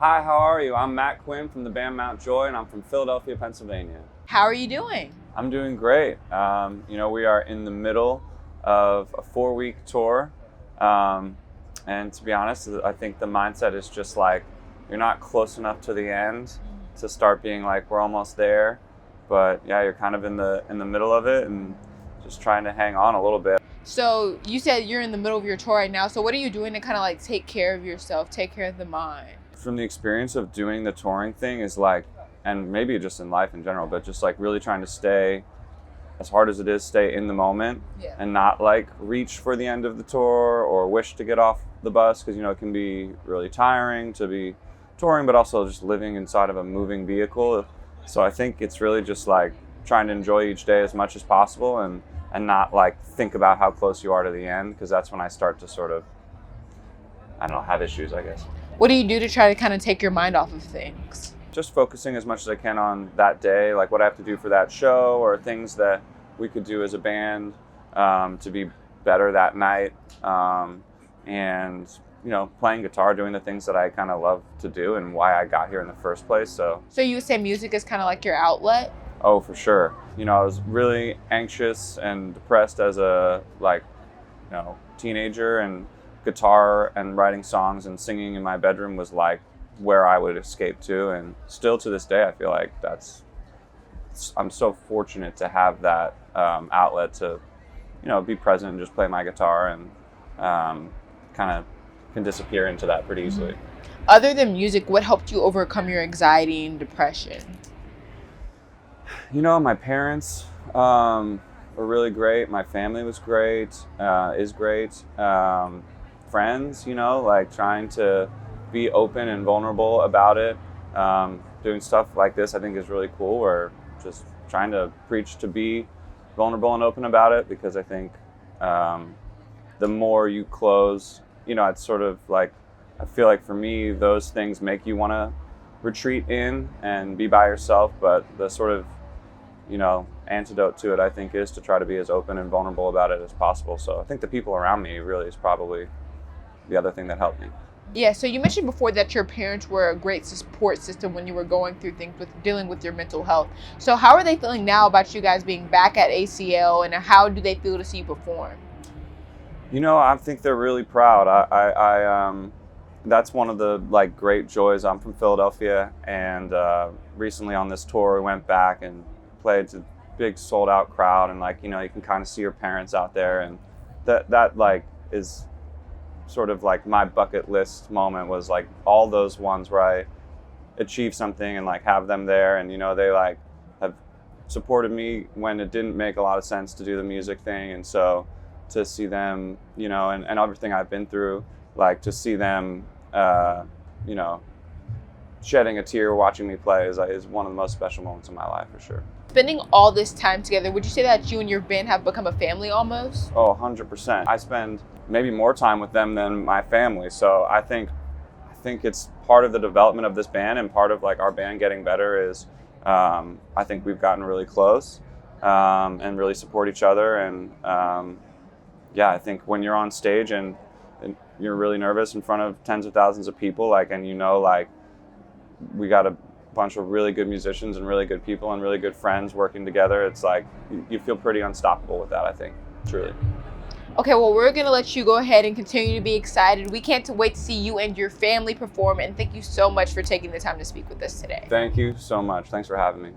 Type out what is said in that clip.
Hi, how are you? I'm Matt Quinn from the band Mount Joy, and I'm from Philadelphia, Pennsylvania. How are you doing? I'm doing great. We are in the middle of a 4-week tour. And to be honest, I think the mindset is just like, you're not close enough to the end to start being like, we're almost there. But yeah, you're kind of in the middle of it and just trying to hang on a little bit. So you said you're in the middle of your tour right now. So what are you doing to kind of like take care of yourself, take care of the mind? From the experience of doing the touring thing is like, and maybe just in life in general, but just like really trying to stay, as hard as it is, stay in the moment and not like reach for the end of the tour or wish to get off the bus, because it can be really tiring to be touring, but also just living inside of a moving vehicle. So I think it's really just like trying to enjoy each day as much as possible and not like think about how close you are to the end, because that's when I start to sort of, have issues, I guess. What do you do to try to kind of take your mind off of things? Just focusing as much as I can on that day, like what I have to do for that show or things that we could do as a band to be better that night. And playing guitar, doing the things that I kind of love to do and why I got here in the first place. So you would say music is kind of like your outlet? Oh, for sure. I was really anxious and depressed as a teenager, and guitar and writing songs and singing in my bedroom was like where I would escape to. And still to this day, I feel like I'm so fortunate to have that outlet to, be present and just play my guitar, and kind of can disappear into that pretty easily. Other than music, what helped you overcome your anxiety and depression? My parents were really great. My family was great, is great. Friends, like trying to be open and vulnerable about it. Doing stuff like this, I think, is really cool. Or just trying to preach to be vulnerable and open about it, because I think the more you close, it's sort of like, I feel like for me, those things make you want to retreat in and be by yourself. But the sort of, antidote to it, I think, is to try to be as open and vulnerable about it as possible. So I think the people around me really is probably the other thing that helped me. Yeah, so you mentioned before that your parents were a great support system when you were going through things with dealing with your mental health. So how are they feeling now about you guys being back at ACL, and how do they feel to see you perform? I think they're really proud. I that's one of the great joys. I'm from Philadelphia, and recently on this tour we went back and played to a big sold out crowd, and you can kind of see your parents out there, and that is sort of like my bucket list moment, was like all those ones where I achieved something and have them there, and they have supported me when it didn't make a lot of sense to do the music thing. And so to see them, and everything I've been through, to see them shedding a tear watching me play is one of the most special moments of my life, for sure. Spending all this time together, would you say that you and your band have become a family almost? Oh, 100%. I spend maybe more time with them than my family. So I think it's part of the development of this band, and part of our band getting better is I think we've gotten really close and really support each other. And I think when you're on stage and you're really nervous in front of tens of thousands of people, and we got a bunch of really good musicians and really good people and really good friends working together, it's you feel pretty unstoppable with that, I think, truly. Okay, well, we're going to let you go ahead and continue to be excited. We can't wait to see you and your family perform, and thank you so much for taking the time to speak with us today. Thank you so much. Thanks for having me.